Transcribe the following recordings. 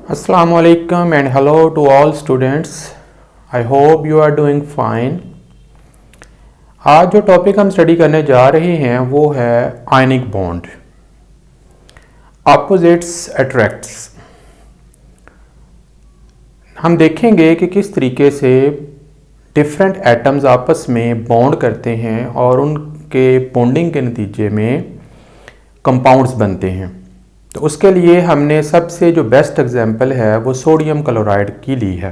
Assalamu alaikum and hello to all students. I hope you are doing fine. आज जो topic हम study करने जा रहे हैं वो है आयनिक बॉन्ड, ऑपोजिट्स अट्रैक्ट्स। हम देखेंगे कि किस तरीके से डिफरेंट एटम्स आपस में बॉन्ड करते हैं और उनके बॉन्डिंग के नतीजे में कंपाउंड्स बनते हैं। तो उसके लिए हमने सबसे जो बेस्ट एग्जांपल है वो सोडियम क्लोराइड की ली है।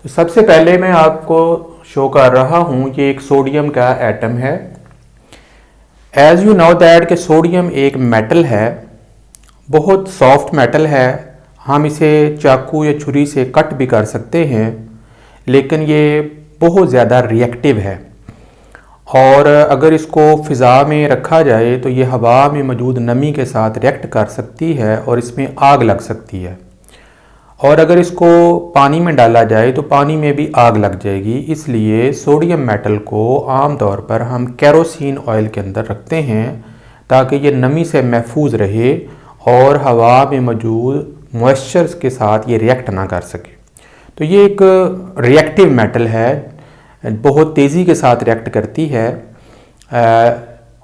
तो सबसे पहले मैं आपको शो कर रहा हूँ, ये एक सोडियम का एटम है। एज यू नो दैट कि सोडियम एक मेटल है, बहुत सॉफ्ट मेटल है। हम इसे चाकू या छुरी से कट भी कर सकते हैं, लेकिन ये बहुत ज़्यादा रिएक्टिव है और अगर इसको फ़िज़ा में रखा जाए तो ये हवा में मौजूद नमी के साथ रिएक्ट कर सकती है और इसमें आग लग सकती है। और अगर इसको पानी में डाला जाए तो पानी में भी आग लग जाएगी। इसलिए सोडियम मेटल को आम तौर पर हम केरोसिन ऑयल के अंदर रखते हैं ताकि ये नमी से महफूज रहे और हवा में मौजूद मॉइस्चर के साथ ये रिएक्ट ना कर सके। तो ये एक रिएक्टिव मेटल है, बहुत तेज़ी के साथ रिएक्ट करती है।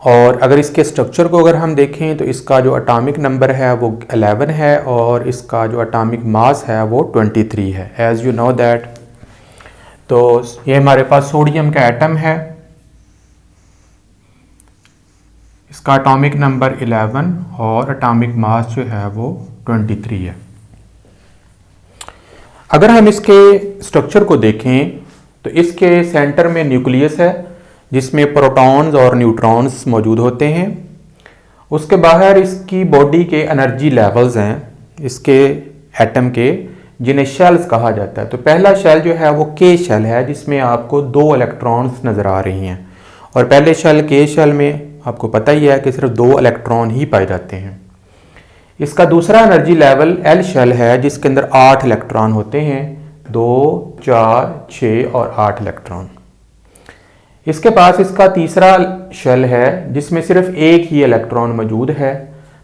और अगर इसके स्ट्रक्चर को अगर हम देखें तो इसका जो एटॉमिक नंबर है वो 11 है और इसका जो एटॉमिक मास है वो 23 है, एज यू नो दैट। तो ये हमारे पास सोडियम का एटम है, इसका एटॉमिक नंबर 11 और एटॉमिक मास जो है वो 23 है। अगर हम इसके स्ट्रक्चर को देखें तो इसके सेंटर में न्यूक्लियस है जिसमें प्रोटॉन्स और न्यूट्रॉन्स मौजूद होते हैं। उसके बाहर इसकी बॉडी के एनर्जी लेवल्स हैं इसके एटम के, जिन्हें शेल्स कहा जाता है। तो पहला शेल जो है वो के शेल है जिसमें आपको 2 इलेक्ट्रॉन्स नज़र आ रही हैं और पहले शेल के शेल में आपको पता ही है कि सिर्फ 2 इलेक्ट्रॉन ही पाए जाते हैं। इसका दूसरा एनर्जी लेवल एल शेल है जिसके अंदर 8 इलेक्ट्रॉन होते हैं, 2, 4, 6 और 8 इलेक्ट्रॉन। इसके पास इसका तीसरा शेल है जिसमें सिर्फ एक ही इलेक्ट्रॉन मौजूद है।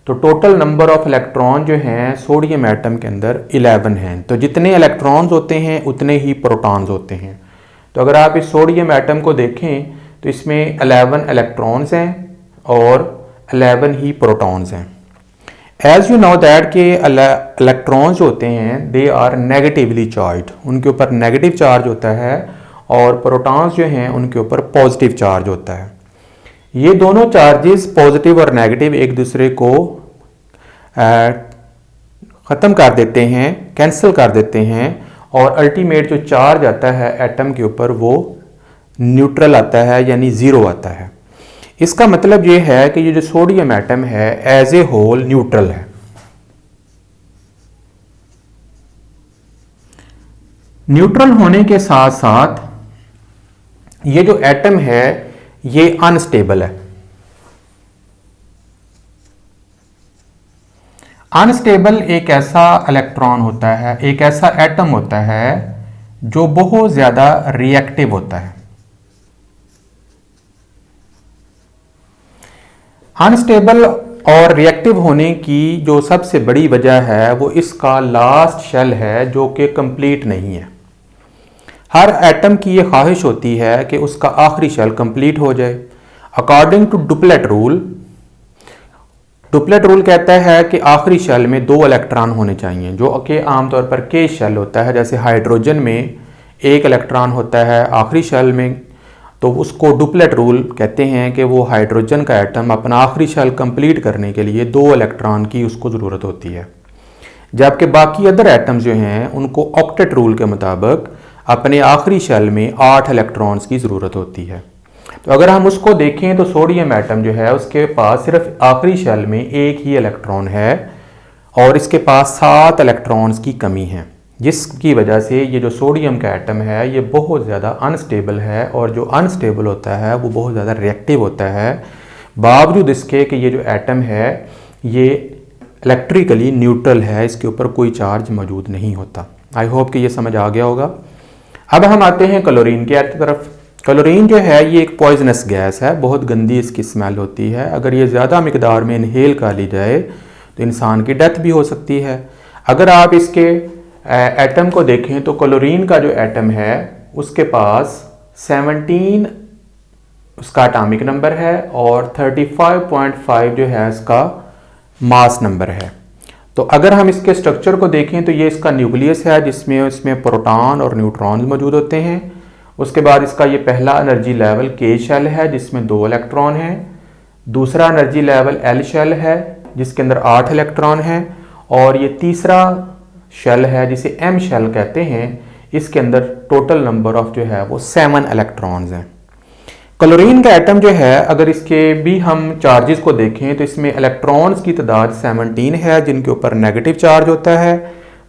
तो टोटल नंबर ऑफ इलेक्ट्रॉन जो हैं सोडियम एटम के अंदर 11 हैं। तो जितने इलेक्ट्रॉन्स होते हैं उतने ही प्रोटॉन्स होते हैं। तो अगर आप इस सोडियम एटम को देखें तो इसमें 11 इलेक्ट्रॉन्स हैं और 11 ही प्रोटॉन्स हैं। एज यू नो दैट के इलेक्ट्रॉन्स होते हैं दे आर नेगेटिवली चार्ज, उनके ऊपर नेगेटिव चार्ज होता है और प्रोटॉन्स जो हैं उनके ऊपर पॉजिटिव चार्ज होता है। ये दोनों चार्जेस पॉजिटिव और नेगेटिव एक दूसरे को ख़त्म कर देते हैं, कैंसिल कर देते हैं और अल्टीमेट जो चार्ज आता है एटम के ऊपर वो न्यूट्रल आता है, यानी ज़ीरो आता है। इसका मतलब ये है कि ये जो सोडियम एटम है एज ए होल न्यूट्रल है। न्यूट्रल होने के साथ साथ ये जो एटम है ये अनस्टेबल है। अनस्टेबल एक ऐसा इलेक्ट्रॉन होता है, एक ऐसा एटम होता है जो बहुत ज्यादा रिएक्टिव होता है। अनस्टेबल और रिएक्टिव होने की जो सबसे बड़ी वजह है वो इसका लास्ट शेल है जो कि कंप्लीट नहीं है। हर एटम की ये ख्वाहिश होती है कि उसका आखिरी शेल कंप्लीट हो जाए। According to duplet rule, duplet rule कहता है कि आखिरी शेल में 2 इलेक्ट्रॉन होने चाहिए, जो कि आमतौर पर के शेल होता है। जैसे हाइड्रोजन में 1 इलेक्ट्रॉन होता है आखिरी शेल में, तो उसको डुप्लेट रूल कहते हैं कि वो हाइड्रोजन का एटम अपना आखिरी शेल कंप्लीट करने के लिए 2 इलेक्ट्रॉन की उसको ज़रूरत होती है। जबकि बाकी अदर एटम्स जो हैं उनको ऑक्टेट रूल के मुताबिक अपने आखिरी शेल में 8 इलेक्ट्रॉन्स की ज़रूरत होती है। तो अगर हम उसको देखें तो सोडियम एटम जो है उसके पास सिर्फ आखिरी शेल में 1 ही इलेक्ट्रॉन है और इसके पास 7 इलेक्ट्रॉन्स की कमी है, जिसकी वजह से ये जो सोडियम का एटम है ये बहुत ज़्यादा अनस्टेबल है और जो अनस्टेबल होता है वो बहुत ज़्यादा रिएक्टिव होता है, बावजूद इसके कि ये जो एटम है ये इलेक्ट्रिकली न्यूट्रल है, इसके ऊपर कोई चार्ज मौजूद नहीं होता। आई होप कि ये समझ आ गया होगा। अब हम आते हैं क्लोरीन की तरफ। क्लोरीन जो है ये एक पॉइजनस गैस है, बहुत गंदी इसकी स्मेल होती है। अगर ये ज़्यादा मिकदार में इनहेल कर ली जाए तो इंसान की डेथ भी हो सकती है। अगर आप इसके एटम को देखें तो क्लोरीन का जो एटम है उसके पास 17 उसका एटॉमिक नंबर है और 35.5 जो है इसका मास नंबर है। तो अगर हम इसके स्ट्रक्चर को देखें तो ये इसका न्यूक्लियस है जिसमें इसमें प्रोटॉन और न्यूट्रॉन्स मौजूद होते हैं। उसके बाद इसका ये पहला एनर्जी लेवल के शेल है जिसमें 2 इलेक्ट्रॉन हैं। दूसरा एनर्जी लेवल एल शेल है जिसके अंदर 8 इलेक्ट्रॉन हैं। और ये तीसरा शेल है जिसे एम शेल कहते हैं, इसके अंदर टोटल नंबर ऑफ जो है वो 7 इलेक्ट्रॉन्स हैं। क्लोरीन का एटम जो है अगर इसके भी हम चार्जेस को देखें तो इसमें इलेक्ट्रॉन्स की तादाद 17 है जिनके ऊपर नेगेटिव चार्ज होता है।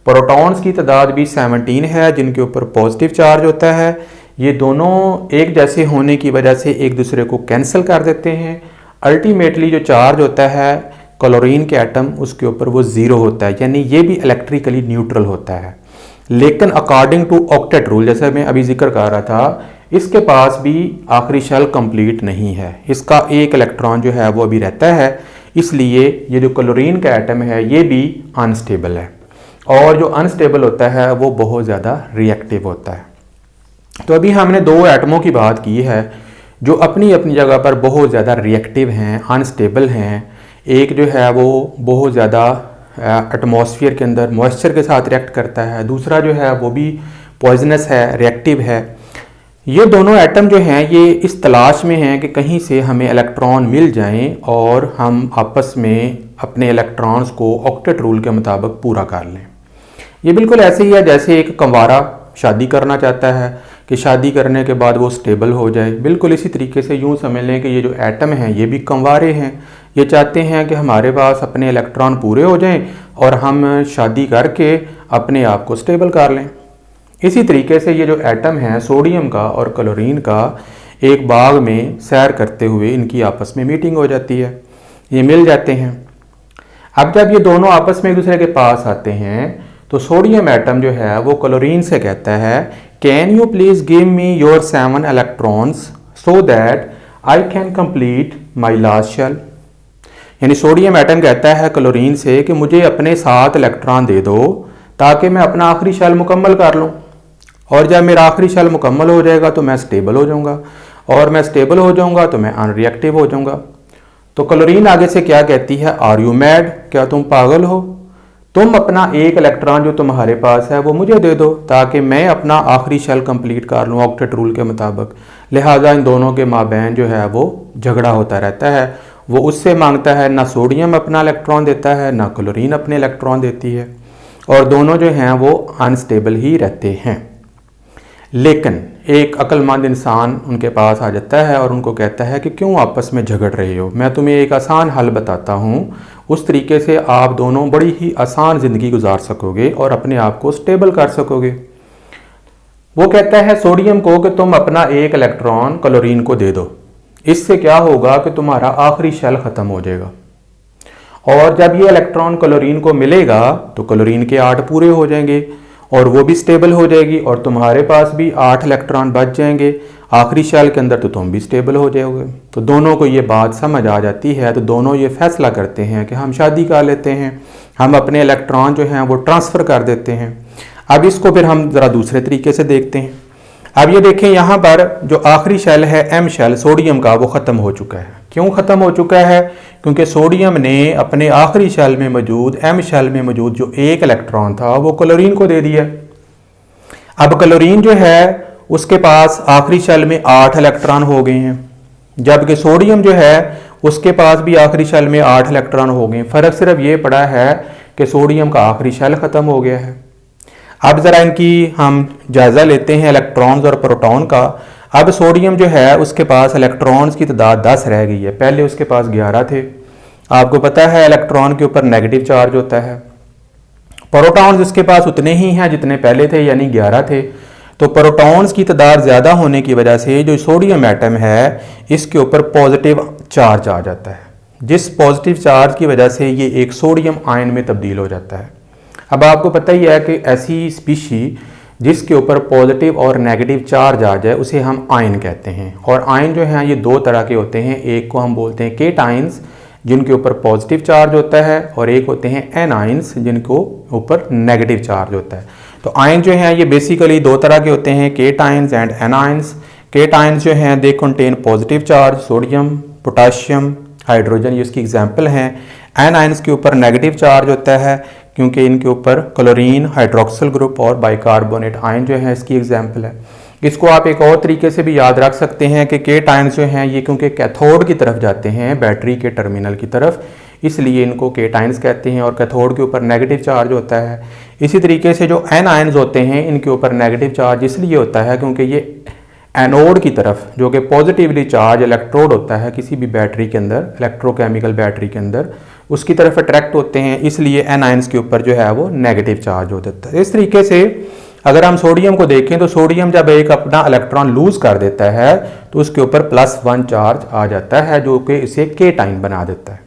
प्रोटॉन्स की तादाद भी 17 है जिनके ऊपर पॉजिटिव चार्ज होता है। ये दोनों एक जैसे होने की वजह से एक दूसरे को कैंसिल कर देते हैं। अल्टीमेटली जो चार्ज होता है क्लोरीन के एटम उसके ऊपर वो 0 होता है, यानी ये भी इलेक्ट्रिकली न्यूट्रल होता है। लेकिन अकॉर्डिंग टू ऑक्टेट रूल, जैसे मैं अभी जिक्र कर रहा था, इसके पास भी आखिरी शेल कंप्लीट नहीं है, इसका एक इलेक्ट्रॉन जो है वो अभी रहता है। इसलिए ये जो क्लोरीन का एटम है ये भी अनस्टेबल है और जो अनस्टेबल होता है वो बहुत ज़्यादा रिएक्टिव होता है। तो अभी हमने 2 एटमों की बात की है जो अपनी अपनी जगह पर बहुत ज़्यादा रिएक्टिव हैं, अनस्टेबल हैं। एक जो है वो बहुत ज़्यादा एटमॉस्फेयर के अंदर मॉइस्चर के साथ रिएक्ट करता है, दूसरा जो है वो भी पॉइजनस है, रिएक्टिव है। ये दोनों एटम जो हैं ये इस तलाश में हैं कि कहीं से हमें इलेक्ट्रॉन मिल जाएं और हम आपस में अपने इलेक्ट्रॉन्स को ऑक्टेट रूल के मुताबिक पूरा कर लें। ये बिल्कुल ऐसे ही है जैसे एक कंवारा शादी करना चाहता है कि शादी करने के बाद वो स्टेबल हो जाए। बिल्कुल इसी तरीके से यूँ समझ लें कि ये जो एटम हैं ये भी कंवारे हैं, ये चाहते हैं कि हमारे पास अपने इलेक्ट्रॉन पूरे हो जाएं और हम शादी करके अपने आप को स्टेबल कर लें। इसी तरीके से ये जो एटम है सोडियम का और क्लोरीन का, एक बाग में सैर करते हुए इनकी आपस में मीटिंग हो जाती है, ये मिल जाते हैं। अब जब ये दोनों आपस में एक दूसरे के पास आते हैं तो सोडियम एटम जो है वो क्लोरीन से कहता है, can you please give me your 7 electrons so that I can complete my last shell. यानी सोडियम एटम कहता है क्लोरीन से कि मुझे अपने 7 इलेक्ट्रॉन दे दो ताकि मैं अपना आखिरी शेल मुकम्मल कर लूँ, और जब मेरा आखिरी शेल मुकम्मल हो जाएगा तो मैं स्टेबल हो जाऊंगा, और मैं स्टेबल हो जाऊंगा तो मैं अनरिएक्टिव हो जाऊंगा। तो क्लोरीन आगे से क्या कहती है, आर यू मैड, क्या तुम पागल हो? तुम अपना एक इलेक्ट्रॉन जो तुम्हारे पास है वो मुझे दे दो ताकि मैं अपना आखिरी शेल कंप्लीट कर लूँ ऑक्टेट रूल के मुताबिक। लिहाजा इन दोनों के माबैन जो है वो झगड़ा होता रहता है। वो उससे मांगता है, ना सोडियम अपना इलेक्ट्रॉन देता है ना क्लोरीन अपने इलेक्ट्रॉन देती है, और दोनों जो हैं वो अनस्टेबल ही रहते हैं। लेकिन एक अक्लमंद इंसान उनके पास आ जाता है और उनको कहता है कि क्यों आपस में झगड़ रहे हो, मैं तुम्हें एक आसान हल बताता हूँ, उस तरीके से आप दोनों बड़ी ही आसान ज़िंदगी गुजार सकोगे और अपने आप को स्टेबल कर सकोगे। वो कहता है सोडियम को कि तुम अपना एक इलेक्ट्रॉन क्लोरीन को दे दो, इससे क्या होगा कि तुम्हारा आखिरी शेल ख़त्म हो जाएगा, और जब ये इलेक्ट्रॉन क्लोरीन को मिलेगा तो क्लोरीन के 8 पूरे हो जाएंगे और वो भी स्टेबल हो जाएगी और तुम्हारे पास भी 8 इलेक्ट्रॉन बच जाएंगे आखिरी शेल के अंदर, तो तुम भी स्टेबल हो जाओगे। तो दोनों को ये बात समझ आ जाती है, तो दोनों ये फैसला करते हैं कि हम शादी कर लेते हैं, हम अपने इलेक्ट्रॉन जो हैं वो ट्रांसफ़र कर देते हैं। अब इसको फिर हम ज़रा दूसरे तरीके से देखते हैं। अब ये देखें, यहाँ पर जो आखिरी शेल है एम शेल सोडियम का, वो ख़त्म हो चुका है। क्यों ख़त्म हो चुका है? क्योंकि सोडियम ने अपने आखिरी शेल में मौजूद एम शेल में मौजूद जो एक इलेक्ट्रॉन था वो क्लोरीन को दे दिया। अब क्लोरीन जो है उसके पास आखिरी शेल में 8 इलेक्ट्रॉन हो गए हैं, जबकि सोडियम जो है उसके पास भी आखिरी शेल में 8 इलेक्ट्रॉन हो गए। फ़र्क सिर्फ ये पड़ा है कि सोडियम का आखिरी शेल ख़त्म हो गया है। अब ज़रा इनकी हम जायज़ा लेते हैं इलेक्ट्रॉन्स और प्रोटॉन का। अब सोडियम जो है उसके पास इलेक्ट्रॉन्स की तादाद 10 रह गई है, पहले उसके पास 11 थे। आपको पता है इलेक्ट्रॉन के ऊपर नेगेटिव चार्ज होता है। प्रोटॉन्स इसके पास उतने ही हैं जितने पहले थे, यानी 11 थे। तो प्रोटॉन्स की तादाद ज़्यादा होने की वजह से जो सोडियम एटम है इसके ऊपर पॉजिटिव चार्ज आ जाता है, जिस पॉजिटिव चार्ज की वजह से ये एक सोडियम आयन में तब्दील हो जाता है। अब आपको पता ही है कि ऐसी स्पीशी जिसके ऊपर पॉजिटिव और नेगेटिव चार्ज आ जाए उसे हम आयन कहते हैं। और आयन जो हैं ये 2 तरह के होते हैं, एक को हम बोलते हैं केटाइंस जिनके ऊपर पॉजिटिव चार्ज होता है, और एक होते हैं एनाइंस जिनको ऊपर नेगेटिव चार्ज होता है। तो आयन जो हैं ये बेसिकली दो तरह के होते हैं, केटाइंस एंड एनाइंस। केटाइंस जो हैं they contain positive charge, sodium, potassium, hydrogen, ये इसकी एग्जाम्पल हैं। एनाइंस के ऊपर नेगेटिव चार्ज होता है क्योंकि इनके ऊपर क्लोरीन, हाइड्रोक्सिल ग्रुप और बाइकार्बोनेट आयन जो है इसकी एग्जाम्पल है। इसको आप एक और तरीके से भी याद रख सकते हैं कि केटाइंस जो हैं ये क्योंकि कैथोड की तरफ जाते हैं, बैटरी के टर्मिनल की तरफ, इसलिए इनको केटाइंस कहते हैं, और कैथोड के ऊपर नेगेटिव चार्ज होता है। इसी तरीके से जो एनाइंस होते हैं इनके ऊपर नेगेटिव चार्ज इसलिए होता है क्योंकि ये एनोड की तरफ, जो कि पॉजिटिवली चार्ज इलेक्ट्रोड होता है किसी भी बैटरी के अंदर, इलेक्ट्रोकेमिकल बैटरी के अंदर, उसकी तरफ अट्रैक्ट होते हैं, इसलिए एनाइंस के ऊपर जो है वो नेगेटिव चार्ज होता है। इस तरीके से अगर हम सोडियम को देखें तो सोडियम जब एक अपना इलेक्ट्रॉन लूज कर देता है तो उसके ऊपर +1 चार्ज आ जाता है जो कि इसे केटाइन बना देता है।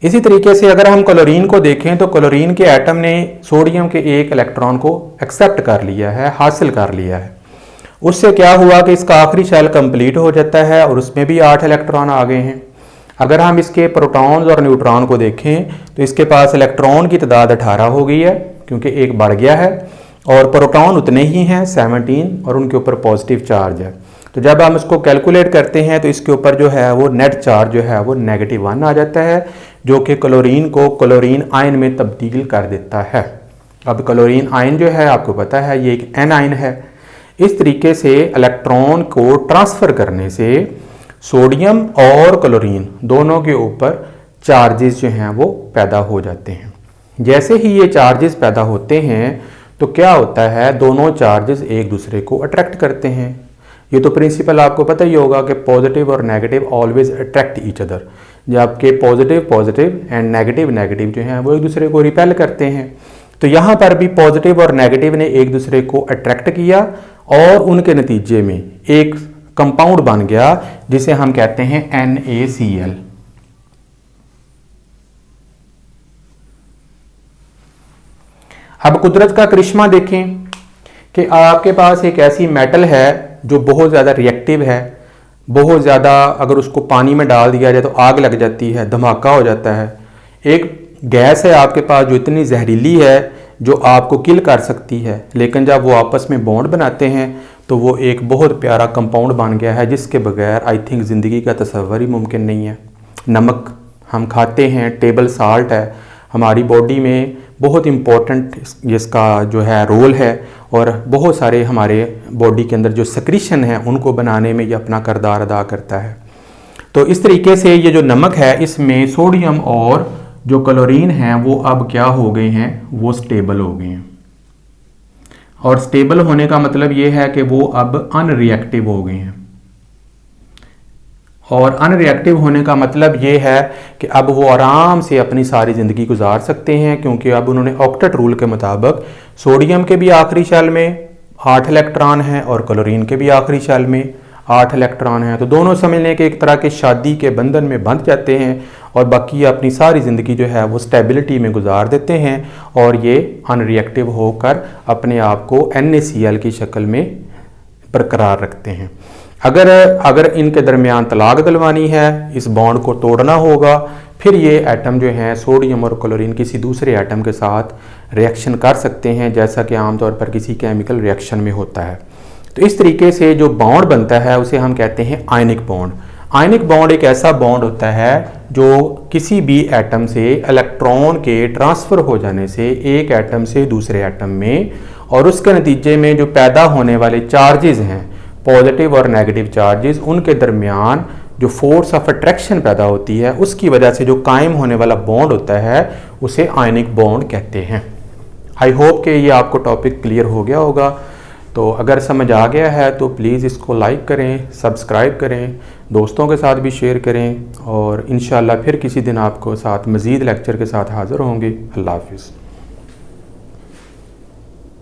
इसी तरीके से अगर हम क्लोरीन को देखें तो क्लोरीन के एटम ने सोडियम के एक इलेक्ट्रॉन को एक्सेप्ट कर लिया है, हासिल कर लिया है। उससे क्या हुआ कि इसका आखिरी शेल कंप्लीट हो जाता है और उसमें भी 8 इलेक्ट्रॉन आ गए हैं। अगर हम इसके प्रोटॉन्स और न्यूट्रॉन को देखें तो इसके पास इलेक्ट्रॉन की तादाद 18 हो गई है क्योंकि एक बढ़ गया है, और प्रोटॉन उतने ही हैं 17, और उनके ऊपर पॉजिटिव चार्ज है। तो जब हम इसको कैलकुलेट करते हैं तो इसके ऊपर जो है वो नेट चार्ज जो है वो -1 आ जाता है, जो कि क्लोरीन को क्लोरीन आयन में तब्दील कर देता है। अब क्लोरीन आयन जो है आपको पता है ये एक एनाइन है। इस तरीके से इलेक्ट्रॉन को ट्रांसफ़र करने से सोडियम और क्लोरीन दोनों के ऊपर चार्जेस जो हैं वो पैदा हो जाते हैं। जैसे ही ये चार्जेस पैदा होते हैं तो क्या होता है, दोनों चार्जेस एक दूसरे को अट्रैक्ट करते हैं। ये तो प्रिंसिपल आपको पता ही होगा कि पॉजिटिव और negative always attract each other, जबकि पॉजिटिव एंड नेगेटिव जो हैं वो एक दूसरे को रिपेल करते हैं। तो यहाँ पर भी पॉजिटिव और नेगेटिव ने एक दूसरे को अट्रैक्ट किया और उनके नतीजे में एक कंपाउंड बन गया जिसे हम कहते हैं NaCl। अब कुदरत का करिश्मा देखें कि आपके पास एक ऐसी मेटल है जो बहुत ज़्यादा रिएक्टिव है, बहुत ज़्यादा अगर उसको पानी में डाल दिया जाए तो आग लग जाती है, धमाका हो जाता है। एक गैस है आपके पास जो इतनी जहरीली है जो आपको किल कर सकती है, लेकिन जब वो आपस में बॉन्ड बनाते हैं तो वो एक बहुत प्यारा कंपाउंड बन गया है जिसके बगैर आई थिंक ज़िंदगी का तस्वर ही मुमकिन नहीं है। नमक हम खाते हैं, टेबल साल्ट है, हमारी बॉडी में बहुत इम्पोर्टेंट इसका जो है रोल है, और बहुत सारे हमारे बॉडी के अंदर जो सक्रीशन है उनको बनाने में ये अपना किरदार अदा करता है। तो इस तरीके से ये जो नमक है इसमें सोडियम और जो क्लोरीन है वो अब क्या हो गए हैं, वो स्टेबल हो गए हैं। और स्टेबल होने का मतलब ये है कि वो अब अनरिएक्टिव हो गए हैं, और अनरिएक्टिव होने का मतलब ये है कि अब वो आराम से अपनी सारी ज़िंदगी गुजार सकते हैं, क्योंकि अब उन्होंने ऑक्टेट रूल के मुताबिक सोडियम के भी आखिरी शेल में 8 इलेक्ट्रॉन हैं और क्लोरीन के भी आखिरी शेल में 8 इलेक्ट्रॉन हैं। तो दोनों समझने के एक तरह के शादी के बंधन में बंध जाते हैं और बाकी अपनी सारी ज़िंदगी जो है वो स्टेबिलिटी में गुजार देते हैं, और ये अनरिएक्टिव होकर अपने आप को NaCl की शक्ल में बरकरार रखते हैं। अगर इनके दरमियान तलाक दिलवानी है, इस बॉन्ड को तोड़ना होगा, फिर ये एटम जो हैं सोडियम और क्लोरीन किसी दूसरे एटम के साथ रिएक्शन कर सकते हैं, जैसा कि आमतौर पर किसी केमिकल रिएक्शन में होता है। तो इस तरीके से जो बॉन्ड बनता है उसे हम कहते हैं आयनिक बॉन्ड। आयनिक बॉन्ड एक ऐसा बॉन्ड होता है जो किसी भी एटम से इलेक्ट्रॉन के ट्रांसफ़र हो जाने से एक एटम से दूसरे एटम में, और उसके नतीजे में जो पैदा होने वाले चार्जेस हैं, पॉजिटिव और नेगेटिव चार्जेस, उनके दरमियान जो फोर्स ऑफ अट्रैक्शन पैदा होती है उसकी वजह से जो कायम होने वाला बॉन्ड होता है उसे आयनिक बॉन्ड कहते हैं। आई होप कि ये आपको टॉपिक क्लियर हो गया होगा। तो अगर समझ आ गया है तो प्लीज़ इसको लाइक करें, सब्सक्राइब करें, दोस्तों के साथ भी शेयर करें, और इंशाल्लाह फिर किसी दिन आपको साथ मज़ीद लेक्चर के साथ हाज़िर होंगे। अल्लाह हाफ़िज़।